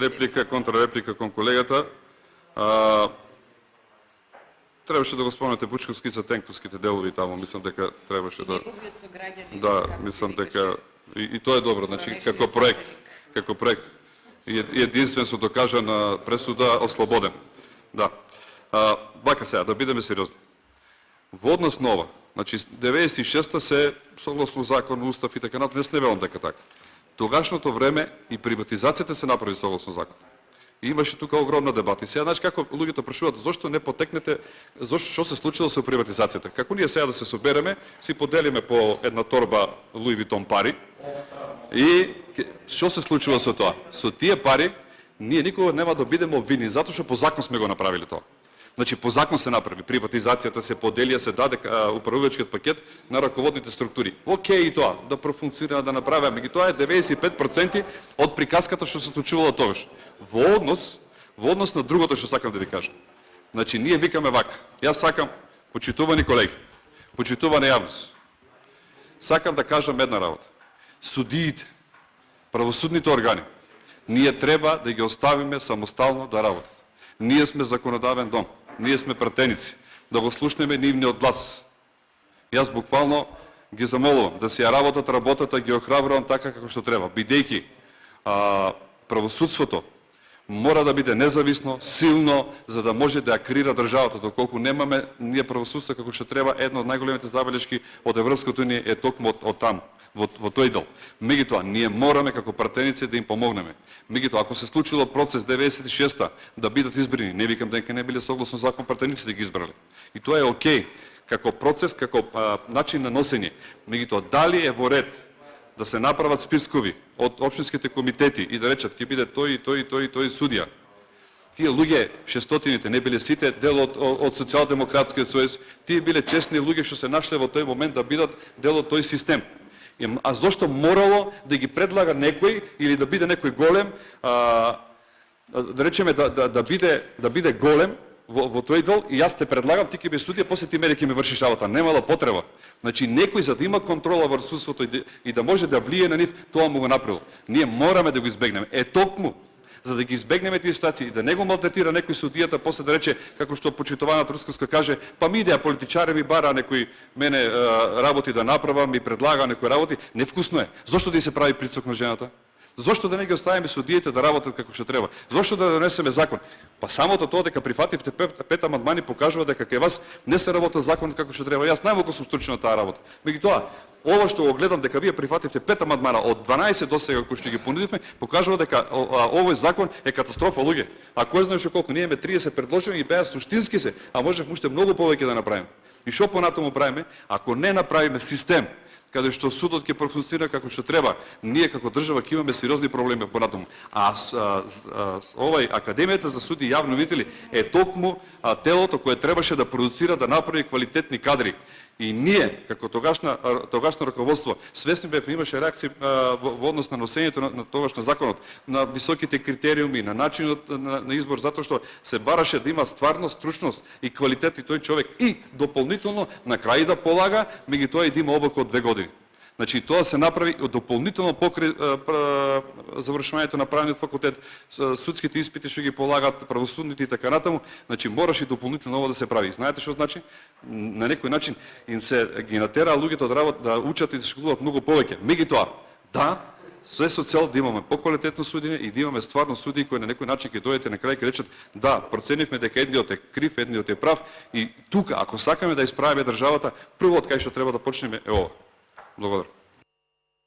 Реплика, контрреплика кон колегата. Требаше да го спомнете Бучковски за тенковските делови таму, мислам дека требаше да... Да, мислам дека... И тоа е добро, значи, како проект. И единствен со докажана пресуда, ослободен. Да. Вака сега, да бидеме сериозни. Во однос на ова, значи, 96-та се, согласно закон, устав и така натаму, не се велам дека така. Тогашното време и приватизацијата се направи согласно закон. И имаше тука огромна дебата. И сега, знаеш како луѓето прашуваат, зошто не потекнете, што се случило со приватизацијата? Како ние сега да се собереме, си поделиме по една торба Луи Витон пари, и што се случува со тоа? Со тие пари, ние никога нема да бидеме обвинени, затоа што по закон сме го направили тоа. Значи, по закон се направи, приватизацијата се поделија, се даде управувачкиот пакет на раководните структури. Океј и тоа, да профункционира, да направи, меѓу тоа е 95% од приказката што се случувало тогаш. Во однос на другото што сакам да ви кажам. Значи, ние викаме вака, јас сакам, почитувани колеги, почитувана јавност, сакам да кажам една работа. Судиите, правосудните органи, ние треба да ги оставиме самостално да работат. Ние сме законодавен дом, ние сме пратеници, да го слушнеме нивниот глас. Јас буквално ги замолувам да си ја работат работата, ги охрабрувам така како што треба, бидејќи правосудството мора да биде независно, силно, за да може да ја креира државата. Доколку немаме ние правосудство како што треба, една од најголемите забелешки од Европската унија е токму од таму, во тој дел. Меѓутоа, ние мораме како пратеници да им помогнеме. Меѓутоа, ако се случило процес 96-та да бидат избрани, не викам дека не биле согласно закон пратениците ги избрали. И тоа е окей, како процес, како начин на носење. Меѓутоа, дали е во ред да се направат спискови од општинските комитети и да речат ќе биде тој и тој судија. Тие луѓе, 600-ите, не биле сите дел од Социјалдемократскиот сојуз, тие биле честни луѓе што се нашле во тој момент да бидат дел од тој систем. А зошто морало да ги предлага некој или да биде некој голем, да речеме да биде голем во тој дел и јас те предлагам, ти ќе би судија, после ти мене ќе ми вршиш работа. Немала потреба. Значи, некој за да има контрола врз судството и да може да влие на нив, тоа му го направил. Ние мораме да го избегнеме. Токму, за да ги избегнеме тие ситуации и да не го малтретира некој судијата, после да рече, како што почитуваната Рускоска каже, па ми идеја политичари ми бара некој мене работи да направам, ми предлага некој работи, невкусно е. Зошто да се прави притисок на жената? Зошто да не ги оставиме судиите да работат како што треба? Зошто да донесеме закон? Па самото тоа дека прифативте 5 амандмани покажува дека кај вас не се работи законот како што треба. Јас најмалку сум стручен на таа работа. Меѓутоа, ова што го гледам дека вие прифативте 5 амандмана од 12 до сега кои што ги понудивме, покажува дека овој закон е катастрофа, луѓе. А кој знае што колку ние имаме 30 предложени и беа суштински се, а можевме уште многу повеќе да направиме. И што понатаму правиме? Ако не направиме систем каде што судот ќе профункционира како што треба, ние како држава ќе имаме сериозни проблеми понатаму. Овај Академијата за суди и јавни обвинители е токму телото кое требаше да продуцира, да направи квалитетни кадри. И ние, како тогашно раководство, свесни бевме, имаше реакции во однос на носењето на тогаш на законот, на високите критериуми, на начинот на избор, затоа што се бараше да има стварно стручност и квалитет и тој човек и дополнително на крај да полага, меѓутоа и да има оброк од 2 години. Значи, тоа се направи дополнително покрај завршувањето на правниот факултет, судските испити што ги полагат, правосудните и така натаму, значи мораше дополнително ова да се прави. Знаете што значи? На некој начин им се ги натераа луѓето да учат и да школуваат многу повеќе. Меѓутоа, да, се со цел да имаме поквалитетно судење и да имаме стварно судии кои на некој начин ќе дојдете на крај и ќе речат да, проценивме дека едниот е крив, едниот е прав и тука ако сакаме да исправиме државата, прво од кај што треба да почнеме е ова. Благодарам.